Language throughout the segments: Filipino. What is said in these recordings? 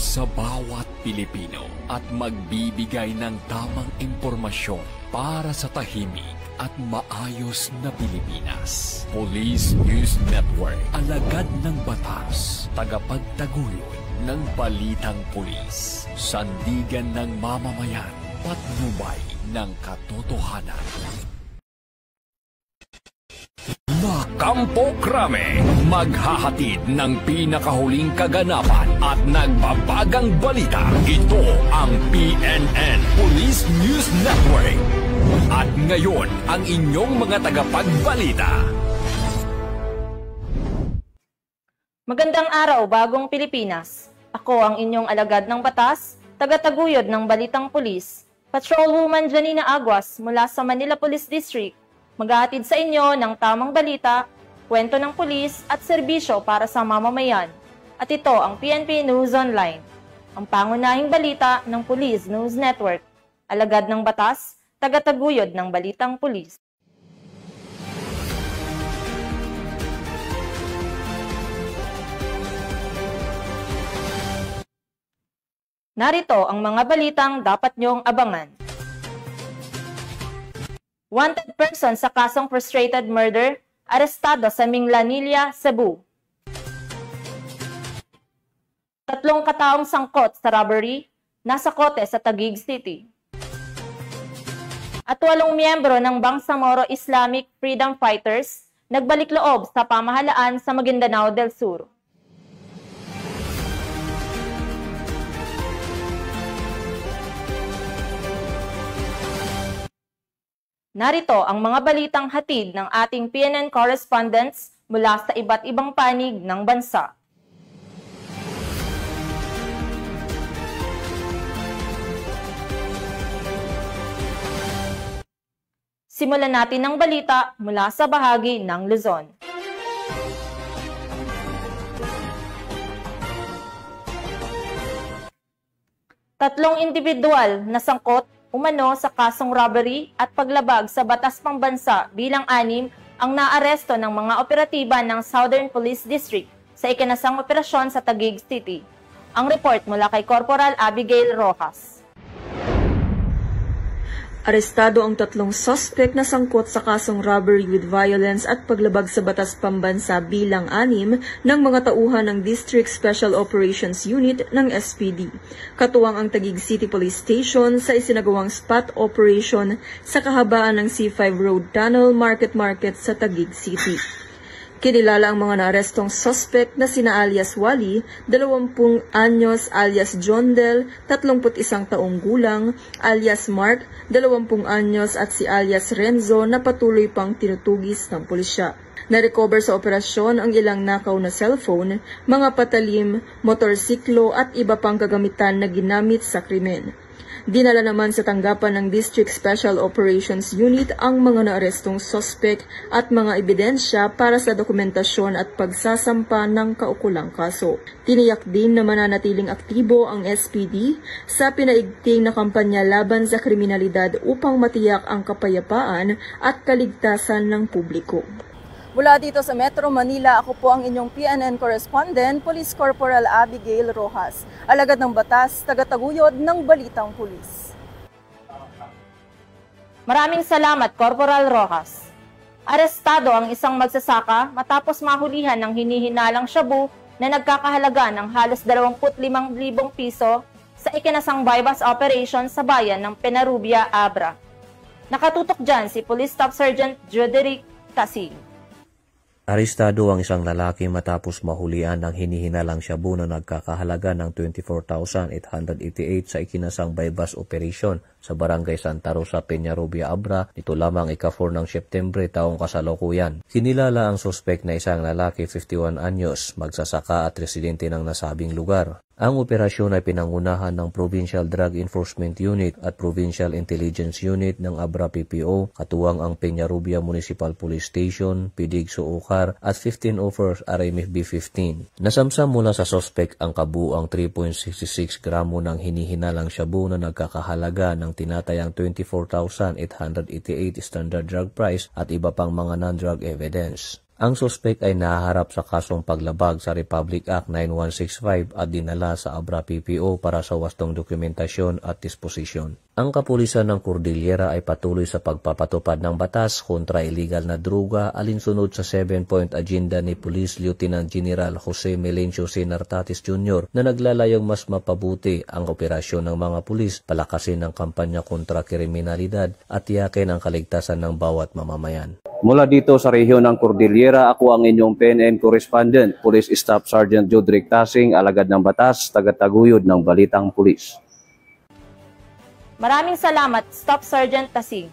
sa bawat Pilipino at magbibigay ng tamang impormasyon para sa tahimik at maayos na Pilipinas. Police News Network, alagad ng batas, tagapagtaguyod ng balitang pulis, sandigan ng mamamayan, patnubay ng katotohanan. Kampo Krame, maghahatid ng pinakahuling kaganapan at nagbabagang balita. Ito ang PNN Police News Network. At ngayon, ang inyong mga tagapagbalita. Magandang araw, bagong Pilipinas. Ako ang inyong alagad ng batas, tagataguyod ng balitang pulis, Patrolwoman Janina Aguas mula sa Manila Police District. Maghahatid sa inyo ng tamang balita, kwento ng pulis at serbisyo para sa mamamayan. At ito ang PNP News Online, ang pangunahing balita ng Police News Network. Alagad ng batas, tagataguyod ng balitang pulis. Narito ang mga balitang dapat niyong abangan. Wanted person sa kasong frustrated murder, arestado sa Minglanilla, Cebu. 3 kataong sangkot sa robbery, nasa kote sa Taguig City. At 8 miyembro ng Bangsamoro Islamic Freedom Fighters nagbalik loob sa pamahalaan sa Maguindanao del Sur. Narito ang mga balitang hatid ng ating PNN correspondents mula sa iba't ibang panig ng bansa. Simulan natin ang balita mula sa bahagi ng Luzon. Tatlong individual na sangkot umano sa kasong robbery at paglabag sa batas pambansa bilang 6 ang naaresto ng mga operatiba ng Southern Police District sa ikinasang operasyon sa Taguig City. Ang report mula kay Corporal Abigail Rojas. Arestado ang 3 suspect na sangkot sa kasong robbery with violence at paglabag sa batas pambansa bilang 6 ng mga tauhan ng District Special Operations Unit ng SPD. Katuwang ang Taguig City Police Station sa isinagawang spot operation sa kahabaan ng C5 Road Tunnel Market sa Taguig City. Kinilala ang mga naarestong suspect na sina alias Wally, 20 anyos, alias John Del, 31 taong gulang, alias Mark, 20 anyos at si alias Renzo na patuloy pang tinutugis ng pulisya. Na-recover sa operasyon ang ilang nakaw na cellphone, mga patalim, motorsiklo at iba pang kagamitan na ginamit sa krimen. Dinala naman sa tanggapan ng District Special Operations Unit ang mga naarestong suspect at mga ebidensya para sa dokumentasyon at pagsasampa ng kaukulang kaso. Tiniyak din na mananatiling aktibo ang SPD sa pinaigting na kampanya laban sa kriminalidad upang matiyak ang kapayapaan at kaligtasan ng publiko. Mula dito sa Metro Manila, ako po ang inyong PNN correspondent, Police Corporal Abigail Rojas. Alagad ng batas, tagataguyod ng balitang pulis. Maraming salamat, Corporal Rojas. Arestado ang isang magsasaka matapos mahulihan ng hinihinalang shabu na nagkakahalaga ng halos 25,000 piso sa ikinasang bypass operation sa bayan ng Penarubia, Abra. Nakatutok dyan si Police Staff Sergeant Joderick Tasig. Arestado ang isang lalaki matapos mahulian ng hinihinalang shabu na nagkakahalaga ng 24,888 sa ikinasang bypass operation sa Barangay Santa Rosa, Peñarubia, Abra, nito lamang ika-4 ng Septembre taong kasalukuyan. Kinilala ang suspect na isang lalaki 51 anyos, magsasaka at residente ng nasabing lugar. Ang operasyon ay pinangunahan ng Provincial Drug Enforcement Unit at Provincial Intelligence Unit ng Abra PPO, katuwang ang Peñarubia Municipal Police Station, Pidig Suukar at 1504 RMFB 15. Nasamsam mula sa suspect ang kabuang 3.66 gramo ng hinihinalang shabu na nagkakahalaga ng tinatayang 24,888 standard drug price at iba pang mga non-drug evidence. Ang suspek ay nahaharap sa kasong paglabag sa Republic Act 9165 at dinala sa Abra PPO para sa wastong dokumentasyon at disposisyon. Ang kapulisan ng Cordillera ay patuloy sa pagpapatupad ng batas kontra illegal na droga alinsunod sa 7-point agenda ni Police Lieutenant General Jose Melencio Sinartatis Jr. na naglalayong mas mapabuti ang operasyon ng mga pulis, palakasin ang kampanya kontra kriminalidad at tiyakin ang kaligtasan ng bawat mamamayan. Mula dito sa rehiyon ng Cordillera, ako ang inyong PNN correspondent, Police Staff Sergeant Jodrick Tasing, alagad ng batas, tagataguyod ng Balitang Pulis. Maraming salamat, Staff Sergeant Tasing.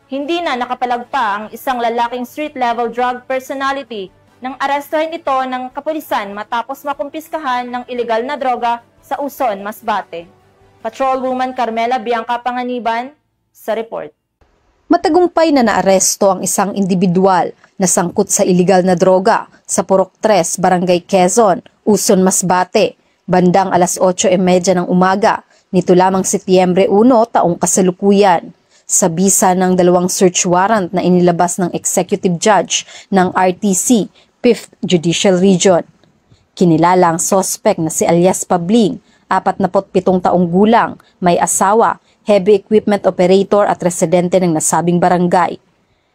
Hindi na nakapalagpa ang isang lalaking street-level drug personality nang arestuhin ito ng kapulisan matapos makumpiskahan ng ilegal na droga sa Uson, Masbate. Patrolwoman Carmela Bianca Panganiban sa report. Matagumpay na naaresto ang isang individual na sangkot sa iligal na droga sa Purok 3, Barangay Quezon, Uson, Masbate, bandang alas 8:30 ng umaga, nito lamang Setyembre 1, taong kasalukuyan. Sa bisa ng 2 search warrant na inilabas ng Executive Judge ng RTC, 5th Judicial Region. Kinilala ang sospek na si alias Pabling, 47 taong gulang, may asawa, heavy equipment operator at residente ng nasabing barangay.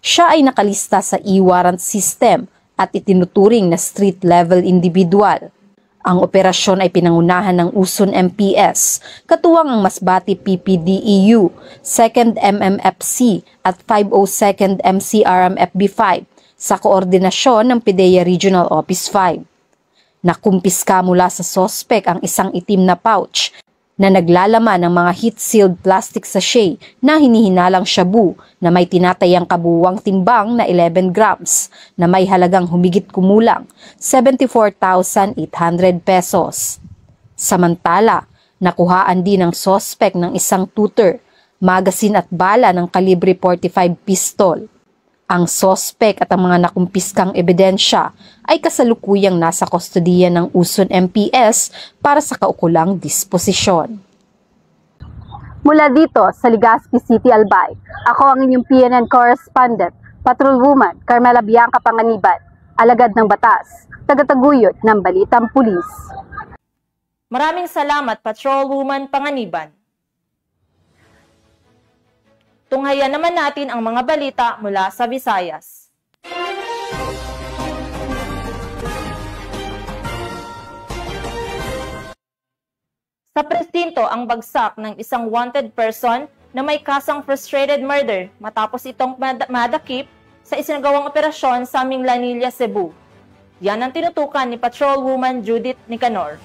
Siya ay nakalista sa e-warrant system at itinuturing na street-level individual. Ang operasyon ay pinangunahan ng Uson MPS, katuwang ang Masbate PPDEU, 2nd MMFC at 502nd MCRMFB5 sa koordinasyon ng PIDEA Regional Office 5. Nakumpiska mula sa sospek ang isang itim na pouch na naglalaman ng mga heat-sealed plastic sachet na hinihinalang shabu na may tinatayang kabuuang timbang na 11 grams na may halagang humigit kumulang 74,800 pesos. Samantala, nakuhaan din ng sospek ng isang tutor, magasin at bala ng kalibre .45 pistol. Ang sospek at ang mga nakumpiskang ebidensya ay kasalukuyang nasa kustodiya ng Uson MPS para sa kaukulang disposisyon. Mula dito sa Legazpi City, Albay, ako ang inyong PNN correspondent, Patrolwoman Carmela Bianca Panganiban, alagad ng batas, tagataguyod ng Balitang Pulis. Maraming salamat, Patrolwoman Panganiban. Tunghayan naman natin ang mga balita mula sa Visayas. Sa presinto ang bagsak ng isang wanted person na may kasang frustrated murder matapos itong madakip sa isinagawang operasyon sa Minglanilla, Cebu. Yan ang tinutukan ni Patrolwoman Judith Nicanor.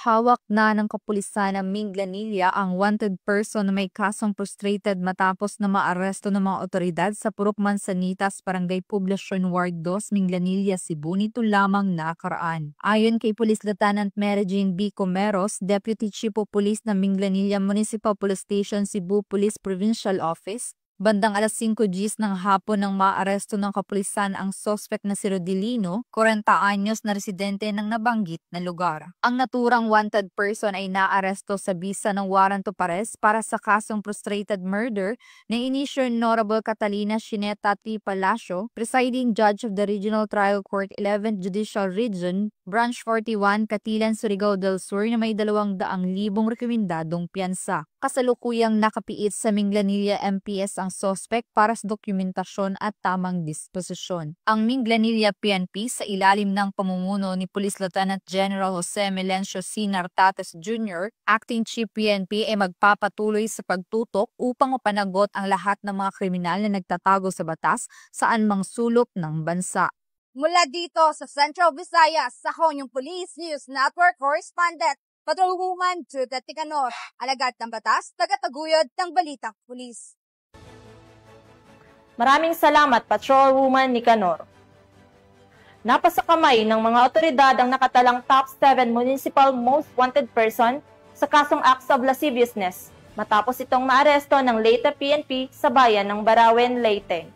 Hawak na ng kapulisan ng Minglanilla ang wanted person na may kasong frustrated matapos na maaresto ng mga otoridad sa Purok Mansanitas, Barangay Poblacion Ward 2, Minglanilla, Cebu nito lamang nakaraan. Ayon kay Police Lieutenant Mary Jane B. Comeros, Deputy Chief of Police ng Minglanilla Municipal Police Station, Cebu Police Provincial Office, bandang alas 5 Gs ng hapon nang maaresto ng kapulisan ang suspect na si Rodilino, 40 anyos na residente ng nabanggit na lugar. Ang naturang wanted person ay naaresto sa bisa ng warrant of arrest para sa kasong frustrated murder na inisyo Honorable Catalina Shineta T. Palacio, Presiding Judge of the Regional Trial Court 11th Judicial Region, Branch 41, Katilan, Surigao del Sur na may 200,000 rekomendadong piyansa. Kasalukuyang nakapiit sa Minglanilla MPS ang sospek para sa dokumentasyon at tamang disposisyon. Ang Minglanilla PNP sa ilalim ng pamumuno ni Police Lieutenant General Jose Melencio Sinartatis Jr., Acting Chief PNP ay magpapatuloy sa pagtutok upang mapanagot ang lahat ng mga kriminal na nagtatago sa batas saan mang sulok ng bansa. Mula dito sa Central Visayas, sa Honyong Police News Network Correspondent, Patrolwoman Judith Nicanor, alagad ng batas, tagataguyod ng Balitang Pulis. Maraming salamat, Patrolwoman Nicanor. Napasakamay ng mga otoridad ang nakatalang top 7 municipal most wanted person sa kasong acts of lasciviousness matapos itong maaresto ng Leyte PNP sa bayan ng Barawen, Leyte.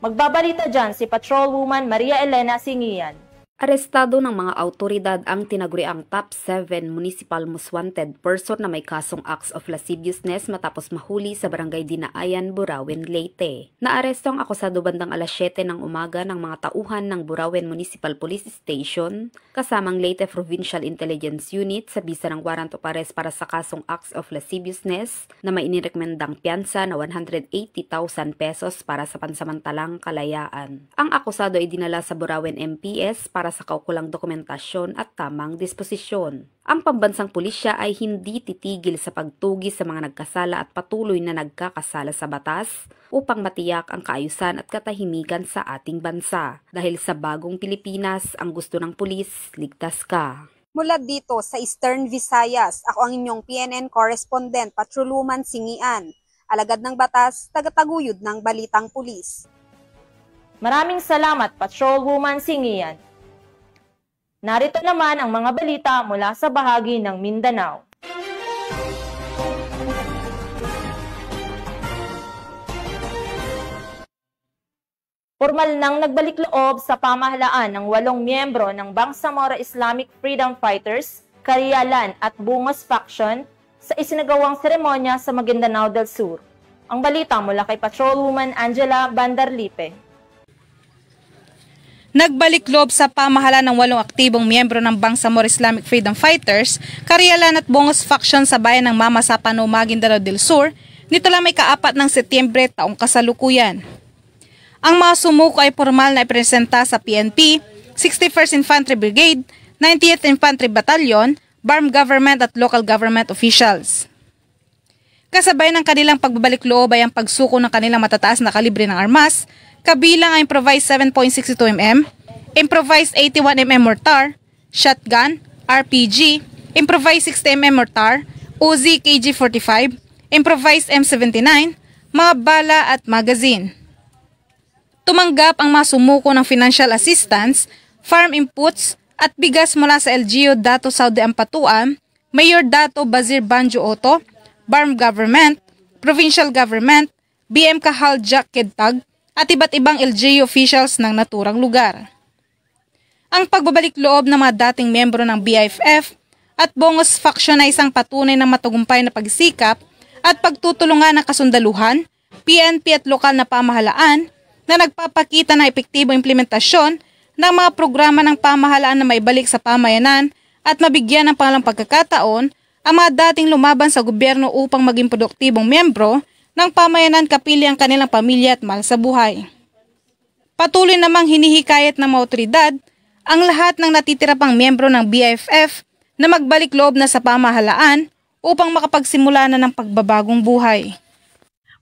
Magbabalita dyan si Patrolwoman Maria Elena Singian. Arestado ng mga autoridad ang tinaguriang top 7 municipal most wanted person na may kasong acts of lasciviousness matapos mahuli sa barangay Dinaayan, Burauen, Leyte. Naaresto ang akusado bandang alas 7 ng umaga ng mga tauhan ng Burauen Municipal Police Station kasamang Leyte Provincial Intelligence Unit sa bisa ng warrant of arrest para sa kasong acts of lasciviousness na may inirekomendang piyansa na 180,000 pesos para sa pansamantalang kalayaan. Ang akusado ay dinala sa Burauen MPS para sa kaukulang dokumentasyon at tamang disposisyon. Ang pambansang pulisya ay hindi titigil sa pagtugi sa mga nagkasala at patuloy na nagkakasala sa batas upang matiyak ang kaayusan at katahimikan sa ating bansa. Dahil sa bagong Pilipinas, ang gusto ng pulis, ligtas ka. Mula dito sa Eastern Visayas, ako ang inyong PNN correspondent, Patrolwoman Singian. Alagad ng batas, tagataguyod ng balitang pulis. Maraming salamat, Patrolwoman Singian. Narito naman ang mga balita mula sa bahagi ng Mindanao. Formal nang nagbalik loob sa pamahalaan ng 8 miyembro ng Bangsamoro Islamic Freedom Fighters, Carialan at Bungos Faction sa isinagawang seremonya sa Maguindanao del Sur. Ang balita mula kay Patrolwoman Angela Bandarlipe. Nagbalik loob sa pamahalaan ng 8 aktibong miyembro ng Bangsamoro Islamic Freedom Fighters, Carialan at Bungos Faction sa bayan ng Mama Sapano, Maguindanao del Sur, nito lang may ka-4 ng Setyembre taong kasalukuyan. Ang mga sumuko ay formal na ipresenta sa PNP, 61st Infantry Brigade, 90th Infantry Battalion, BARM government at local government officials. Kasabay ng kanilang pagbabalik loob ay ang pagsuko ng kanilang matataas na kalibre ng armas, kabilang ang improvised 7.62mm, improvised 81mm mortar, shotgun, RPG, improvised 60mm mortar, Uzi KG-45, improvised M79, mga bala at magazine. Tumanggap ang mga sumuko ng financial assistance, farm inputs at bigas mula sa LGU Dato Saudi Ampatuan, Mayor Dato Bazir Banjo Oto, BARM government, provincial government, BM Kahal Jack Kedtag, at iba't ibang LGU officials ng naturang lugar. Ang pagbabalik loob ng mga dating miyembro ng BIFF at Bungos Faction ay isang patunay ng matagumpay na pagsikap at pagtutulungan ng kasundaluhan, PNP at lokal na pamahalaan na nagpapakita ng epektibong implementasyon ng mga programa ng pamahalaan na maibalik sa pamayanan at mabigyan ng pangalang pagkakataon ang mga dating lumaban sa gobyerno upang maging produktibong miyembro ng pamayanan kapili ang kanilang pamilya at mahal sa buhay. Patuloy namang hinihikayat ng mga otoridad ang lahat ng natitira pang miyembro ng BIFF na magbalik loob na sa pamahalaan upang makapagsimula na ng pagbabagong buhay.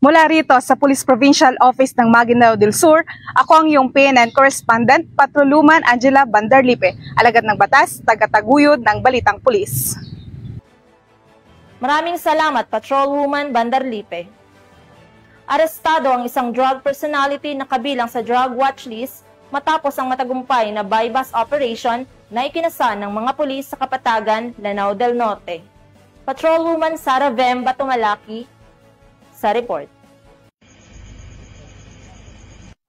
Mula rito sa Police Provincial Office ng Maguindanao del Sur, ako ang iyong PNN correspondent, Patrolwoman Angela Bandarlipe, alagad ng batas, tagataguyod ng balitang pulis. Maraming salamat, Patrolwoman Bandarlipe. Arestado ang isang drug personality na kabilang sa drug watch list matapos ang matagumpay na buy-bust operation na ikinasa ng mga pulis sa Kapatagan, Lanao del Norte. Patrolwoman Sara Vem Batumalaki sa report.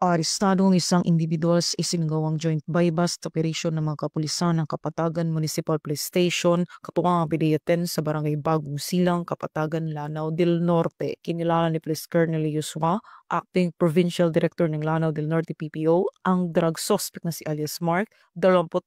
Arestado ang isang individual sa isinagawang joint buy-bust operation ng mga kapulisan ng Kapatagan Municipal Police Station, katuwang ang PDA-10 sa Barangay Bagong Silang, Kapatagan, Lanao del Norte. Kinilala ni Police Colonel Yusua, Acting Provincial Director ng Lanao del Norte PPO, ang drug suspect na si alias Mark, 28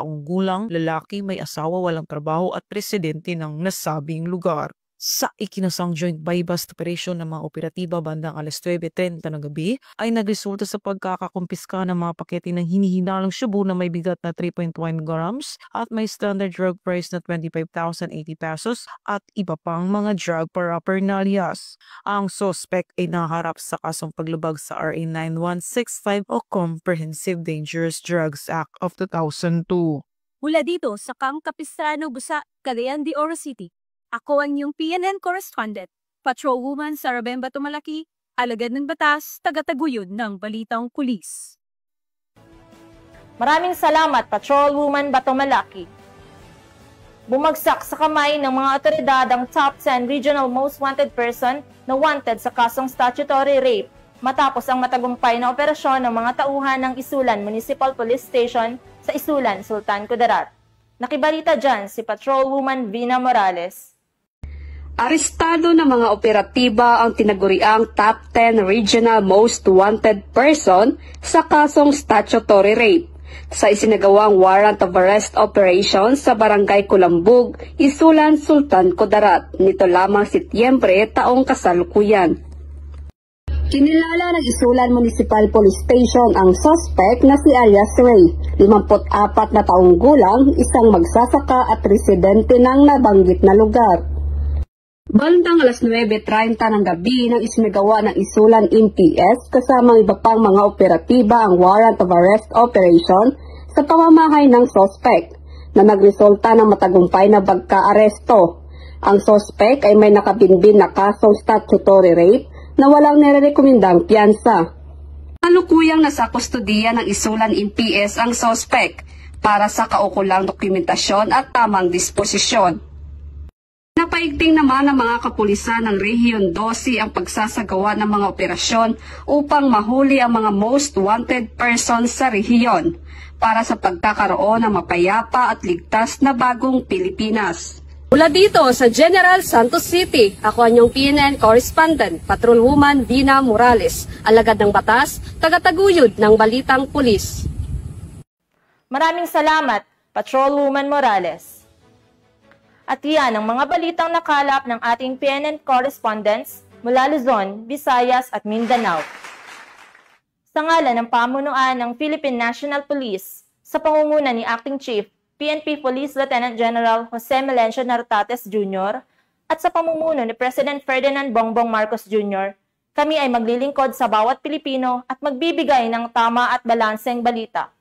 taong gulang, lalaki, may asawa, walang trabaho at presidente ng nasabing lugar. Sa ikinasang joint buy-bust operation ng mga operatiba bandang alas 9:30 ng gabi ay nagresulta sa pagkakakumpiska ng mga pakete ng hinihinalang shabu na may bigat na 3.1 grams at may standard drug price na 25,080 pesos at iba pang mga drug paraphernalias. Ang suspect ay naharap sa kasong paglabag sa RA 9165 o Comprehensive Dangerous Drugs Act of 2002. Mula dito sa Capistrano, Busa, Cagayan de Oro City, ako ang iyong PNN correspondent, Patrolwoman Sara Vem Batumalaki, alagad ng batas, tagataguyod ng balitang pulis. Maraming salamat, Patrolwoman Batumalaki. Bumagsak sa kamay ng mga otoridad ang top 10 regional most wanted person na wanted sa kasong statutory rape matapos ang matagumpay na operasyon ng mga tauhan ng Isulan Municipal Police Station sa Isulan, Sultan Kudarat. Nakibalita dyan si Patrolwoman Vina Morales. Arestado ng mga operatiba ang tinaguriang Top 10 Regional Most Wanted Person sa kasong statutory rape sa isinagawang warrant of arrest operation sa Barangay Kulambug, Isulan, Sultan Kudarat nito lamang Setyembre taong kasalukuyan. Kinilala ng Isulan Municipal Police Station ang suspect na si Alias Ray, 54 na taong gulang, isang magsasaka at residente ng nabanggit na lugar. Bandang alas 9:30 ng gabi nang isinagawa ng Isulan MPS kasama iba pang mga operatiba ang warrant of arrest operation sa pamamahay ng suspect na nagresulta ng matagumpay na pagka-aresto. Ang suspect ay may nakabinbin na kasong statutory rape na walang nirerekomendang piyansa. Kalukuyang nasa kustodiya ng Isulan MPS ang suspect para sa kaukulang dokumentasyon at tamang disposisyon. Napaigting naman ng mga kapulisan ng Rehiyon 12 ang pagsasagawa ng mga operasyon upang mahuli ang mga most wanted persons sa rehiyon para sa pagkakaroon ng mapayapa at ligtas na bagong Pilipinas. Mula dito sa General Santos City, ako ang inyong PNN correspondent, Patrolwoman Vina Morales, alagad ng batas, tagataguyod ng Balitang Pulis. Maraming salamat, Patrolwoman Morales. At yan ang mga balitang nakalap ng ating PNN correspondents mula Luzon, Visayas at Mindanao. Sa ngalan ng pamunuan ng Philippine National Police, sa pangunguna ni Acting Chief, PNP Police Lieutenant General Jose Melencio Nartates Jr. at sa pamumuno ni President Ferdinand Bongbong Marcos Jr., kami ay maglilingkod sa bawat Pilipino at magbibigay ng tama at balanseng balita.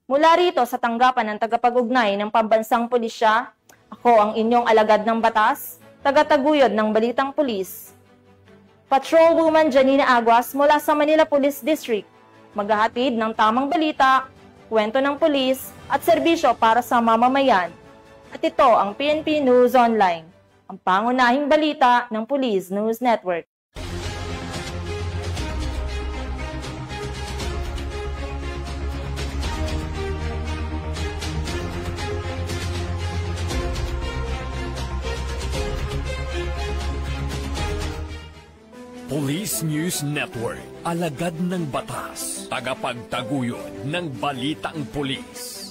Mula rito sa tanggapan ng tagapag-ugnay ng Pambansang Pulisya, ako ang inyong alagad ng batas, tagataguyod ng Balitang Pulis. Patrolwoman Janina Aguas mula sa Manila Police District, maghahatid ng tamang balita, kwento ng pulis at serbisyo para sa mamamayan. At ito ang PNP News Online, ang pangunahing balita ng Police News Network. Police News Network, alagad ng batas, tagapagtaguyod ng balitang pulis.